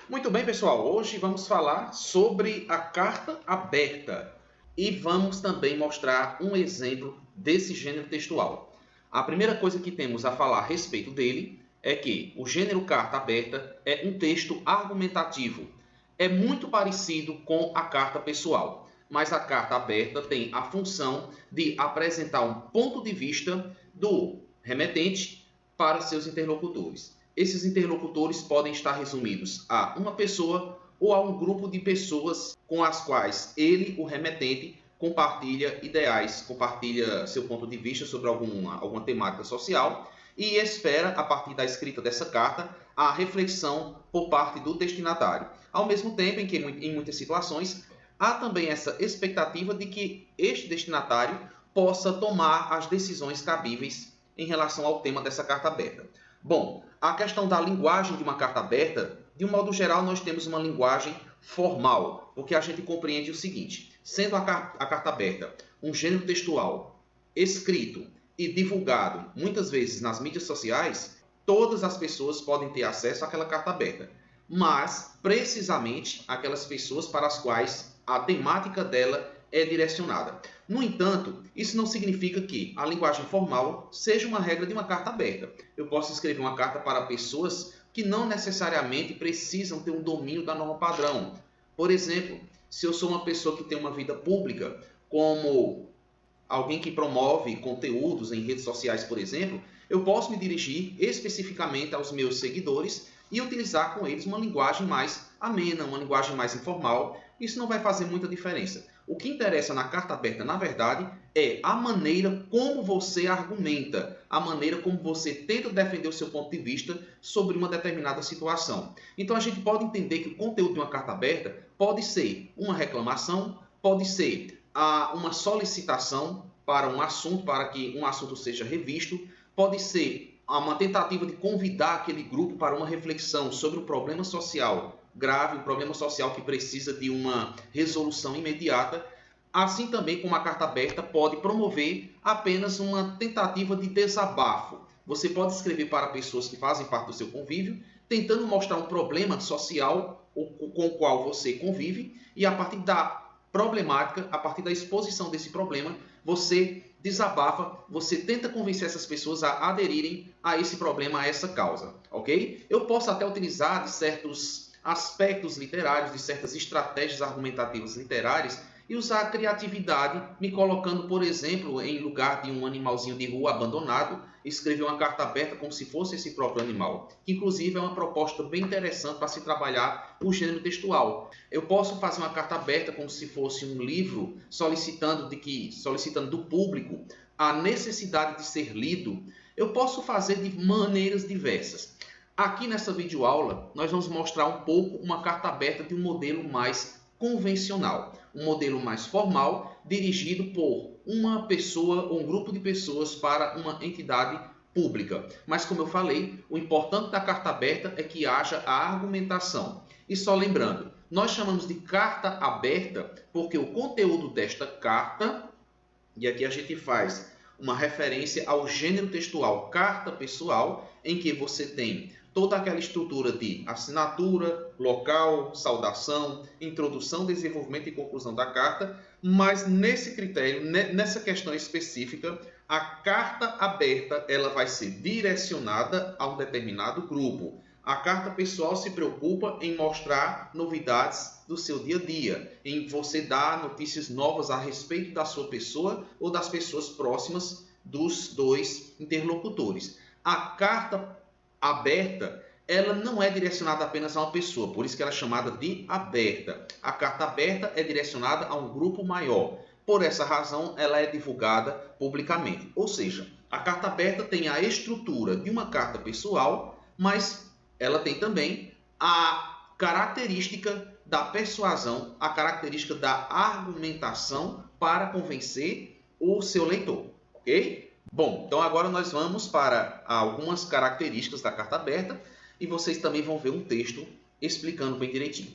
Muito bem, pessoal. Hoje vamos falar sobre a carta aberta e vamos também mostrar um exemplo desse gênero textual. A primeira coisa que temos a falar a respeito dele é que o gênero carta aberta é um texto argumentativo. É muito parecido com a carta pessoal, mas a carta aberta tem a função de apresentar um ponto de vista do remetente para seus interlocutores. Esses interlocutores podem estar resumidos a uma pessoa ou a um grupo de pessoas com as quais ele, o remetente, compartilha ideais, compartilha seu ponto de vista sobre alguma temática social e espera, a partir da escrita dessa carta, a reflexão por parte do destinatário. Ao mesmo tempo em que, em muitas situações, há também essa expectativa de que este destinatário possa tomar as decisões cabíveis em relação ao tema dessa carta aberta. Bom, a questão da linguagem de uma carta aberta, de um modo geral, nós temos uma linguagem formal, porque a gente compreende o seguinte: sendo a carta aberta um gênero textual escrito e divulgado muitas vezes nas mídias sociais, todas as pessoas podem ter acesso àquela carta aberta, mas precisamente aquelas pessoas para as quais a temática dela é direcionada. No entanto, isso não significa que a linguagem formal seja uma regra de uma carta aberta. Eu posso escrever uma carta para pessoas que não necessariamente precisam ter um domínio da norma padrão. Por exemplo, se eu sou uma pessoa que tem uma vida pública, como alguém que promove conteúdos em redes sociais, por exemplo, eu posso me dirigir especificamente aos meus seguidores e utilizar com eles uma linguagem mais amena, uma linguagem mais informal. Isso não vai fazer muita diferença. O que interessa na carta aberta, na verdade, é a maneira como você argumenta, a maneira como você tenta defender o seu ponto de vista sobre uma determinada situação. Então a gente pode entender que o conteúdo de uma carta aberta pode ser uma reclamação, pode ser uma solicitação para um assunto, para que um assunto seja revisto, pode ser uma tentativa de convidar aquele grupo para uma reflexão sobre um problema social grave, um problema social que precisa de uma resolução imediata, assim também como a carta aberta pode promover apenas uma tentativa de desabafo. Você pode escrever para pessoas que fazem parte do seu convívio, tentando mostrar um problema social com o qual você convive, e a partir da problemática, a partir da exposição desse problema, você desabafa, você tenta convencer essas pessoas a aderirem a esse problema, a essa causa, ok? Eu posso até utilizar certos aspectos literários, de certas estratégias argumentativas literárias e usar a criatividade, me colocando, por exemplo, em lugar de um animalzinho de rua abandonado, escrever uma carta aberta como se fosse esse próprio animal, que inclusive é uma proposta bem interessante para se trabalhar o gênero textual. Eu posso fazer uma carta aberta como se fosse um livro, solicitando do público a necessidade de ser lido. Eu posso fazer de maneiras diversas. Aqui nessa videoaula, nós vamos mostrar um pouco uma carta aberta de um modelo mais convencional, um modelo mais formal, dirigido por uma pessoa ou um grupo de pessoas para uma entidade pública. Mas, como eu falei, o importante da carta aberta é que haja a argumentação. E só lembrando, nós chamamos de carta aberta porque o conteúdo desta carta, e aqui a gente faz uma referência ao gênero textual carta pessoal, em que você tem toda aquela estrutura de assinatura, local, saudação, introdução, desenvolvimento e conclusão da carta, mas nesse critério, nessa questão específica, a carta aberta ela vai ser direcionada a um determinado grupo. A carta pessoal se preocupa em mostrar novidades do seu dia a dia, em você dar notícias novas a respeito da sua pessoa ou das pessoas próximas dos dois interlocutores. A carta aberta, ela não é direcionada apenas a uma pessoa, por isso que ela é chamada de aberta. A carta aberta é direcionada a um grupo maior. Por essa razão, ela é divulgada publicamente. Ou seja, a carta aberta tem a estrutura de uma carta pessoal, mas ela tem também a característica da persuasão, a característica da argumentação para convencer o seu leitor, ok? Bom, então agora nós vamos para algumas características da carta aberta e vocês também vão ver um texto explicando bem direitinho.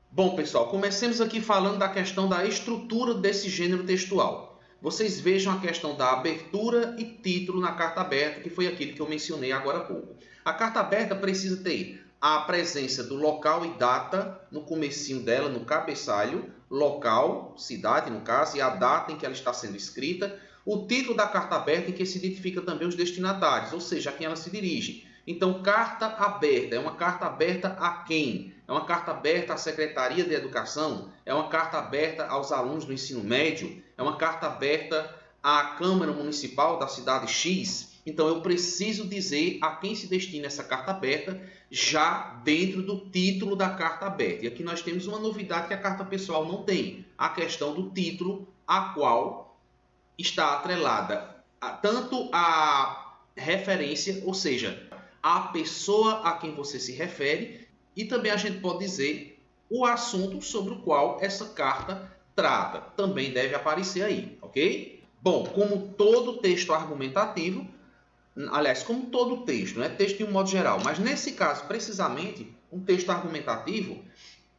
Bom, pessoal, comecemos aqui falando da questão da estrutura desse gênero textual. Vocês vejam a questão da abertura e título na carta aberta, que foi aquilo que eu mencionei agora há pouco. A carta aberta precisa ter a presença do local e data no comecinho dela, no cabeçalho, local, cidade no caso, e a data em que ela está sendo escrita, o título da carta aberta em que se identifica também os destinatários, ou seja, a quem ela se dirige. Então, carta aberta, é uma carta aberta a quem? É uma carta aberta à Secretaria de Educação? É uma carta aberta aos alunos do ensino médio? É uma carta aberta à Câmara Municipal da cidade X? Então, eu preciso dizer a quem se destina essa carta aberta já dentro do título da carta aberta. E aqui nós temos uma novidade que a carta pessoal não tem. A questão do título, a qual está atrelada tanto a referência, ou seja, a pessoa a quem você se refere, e também a gente pode dizer o assunto sobre o qual essa carta trata. Também deve aparecer aí, ok? Bom, como todo texto argumentativo, aliás, como todo texto, não é texto de um modo geral, mas nesse caso, precisamente, um texto argumentativo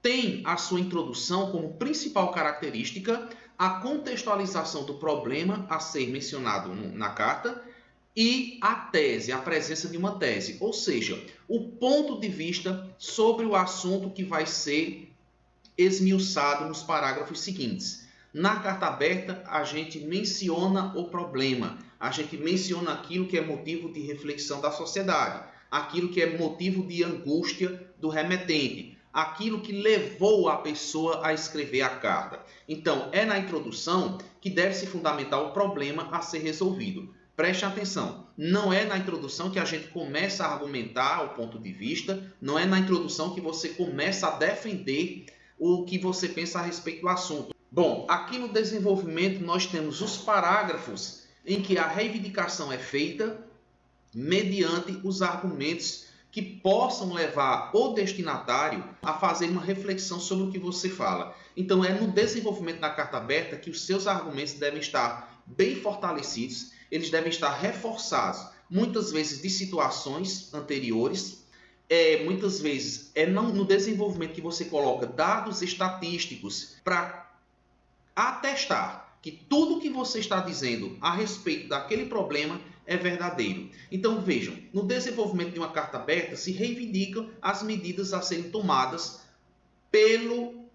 tem a sua introdução como principal característica a contextualização do problema a ser mencionado na carta e a tese, a presença de uma tese, ou seja, o ponto de vista sobre o assunto que vai ser esmiuçado nos parágrafos seguintes. Na carta aberta, a gente menciona o problema, a gente menciona aquilo que é motivo de reflexão da sociedade, aquilo que é motivo de angústia do remetente, aquilo que levou a pessoa a escrever a carta. Então, é na introdução que deve se fundamentar o problema a ser resolvido. Preste atenção, não é na introdução que a gente começa a argumentar o ponto de vista, não é na introdução que você começa a defender o que você pensa a respeito do assunto. Bom, aqui no desenvolvimento nós temos os parágrafos em que a reivindicação é feita mediante os argumentos que possam levar o destinatário a fazer uma reflexão sobre o que você fala. Então é no desenvolvimento da carta aberta que os seus argumentos devem estar bem fortalecidos, eles devem estar reforçados, muitas vezes de situações anteriores, muitas vezes é no desenvolvimento que você coloca dados estatísticos para atestar que tudo que você está dizendo a respeito daquele problema é verdadeiro. Então vejam, no desenvolvimento de uma carta aberta se reivindicam as medidas a serem tomadas pelo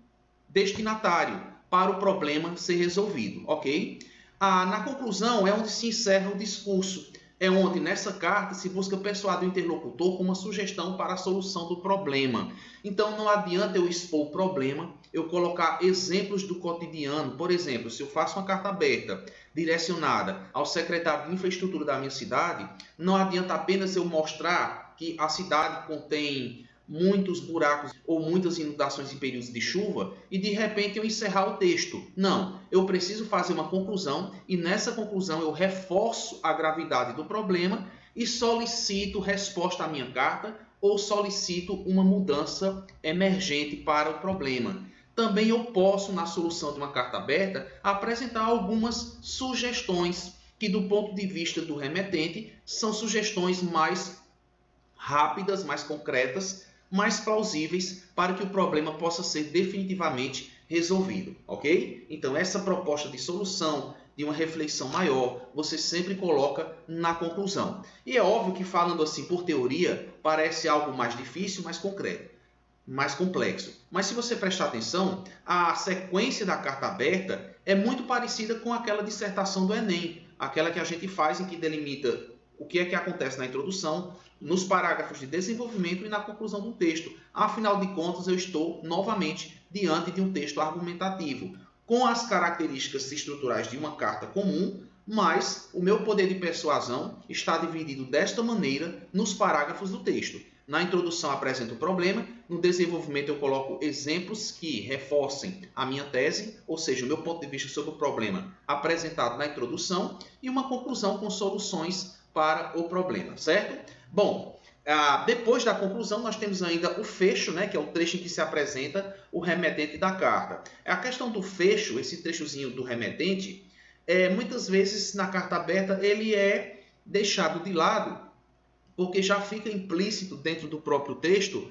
destinatário para o problema ser resolvido, ok? Na conclusão é onde se encerra o discurso, é onde nessa carta se busca persuadir o interlocutor com uma sugestão para a solução do problema. Então não adianta eu expor o problema, eu colocar exemplos do cotidiano. Por exemplo, se eu faço uma carta aberta direcionada ao secretário de infraestrutura da minha cidade, não adianta apenas eu mostrar que a cidade contém muitos buracos ou muitas inundações em períodos de chuva e de repente eu encerrar o texto. Não, eu preciso fazer uma conclusão e nessa conclusão eu reforço a gravidade do problema e solicito resposta à minha carta ou solicito uma mudança emergente para o problema. Também eu posso, na solução de uma carta aberta, apresentar algumas sugestões que, do ponto de vista do remetente, são sugestões mais rápidas, mais concretas, mais plausíveis para que o problema possa ser definitivamente resolvido, ok? Então, essa proposta de solução, de uma reflexão maior, você sempre coloca na conclusão. E é óbvio que, falando assim por teoria, parece algo mais difícil, mais concreto, mais complexo. Mas se você prestar atenção, a sequência da carta aberta é muito parecida com aquela dissertação do Enem, aquela que a gente faz em que delimita o que é que acontece na introdução, nos parágrafos de desenvolvimento e na conclusão do texto. Afinal de contas, eu estou novamente diante de um texto argumentativo, com as características estruturais de uma carta comum, mas o meu poder de persuasão está dividido desta maneira nos parágrafos do texto. Na introdução apresento o problema, no desenvolvimento eu coloco exemplos que reforcem a minha tese, ou seja, o meu ponto de vista sobre o problema apresentado na introdução, e uma conclusão com soluções para o problema, certo? Bom, depois da conclusão nós temos ainda o fecho, né, que é o trecho em que se apresenta o remetente da carta. A questão do fecho, esse trechozinho do remetente, muitas vezes na carta aberta ele é deixado de lado, porque já fica implícito dentro do próprio texto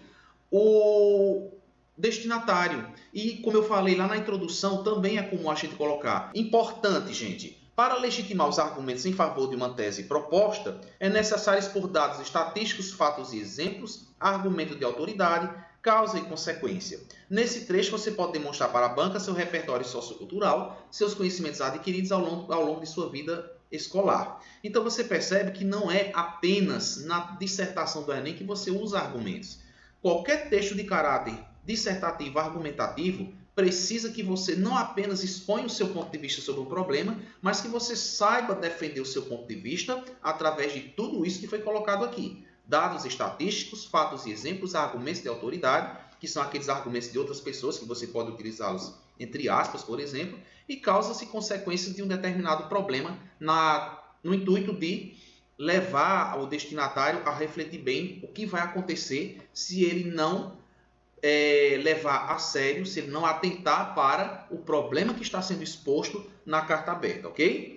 o destinatário. E como eu falei lá na introdução, também é comum a gente colocar. Importante, gente, Para legitimar os argumentos em favor de uma tese proposta, é necessário expor dados estatísticos, fatos e exemplos, argumento de autoridade, causa e consequência. Nesse trecho, você pode demonstrar para a banca seu repertório sociocultural, seus conhecimentos adquiridos ao longo de sua vida escolar. Então, você percebe que não é apenas na dissertação do Enem que você usa argumentos. Qualquer texto de caráter dissertativo, argumentativo, precisa que você não apenas exponha o seu ponto de vista sobre o problema, mas que você saiba defender o seu ponto de vista através de tudo isso que foi colocado aqui. Dados estatísticos, fatos e exemplos, argumentos de autoridade, que são aqueles argumentos de outras pessoas que você pode utilizá-los entre aspas, por exemplo, e causas e consequências de um determinado problema no intuito de levar o destinatário a refletir bem o que vai acontecer se ele não levar a sério, se ele não atentar para o problema que está sendo exposto na carta aberta, ok?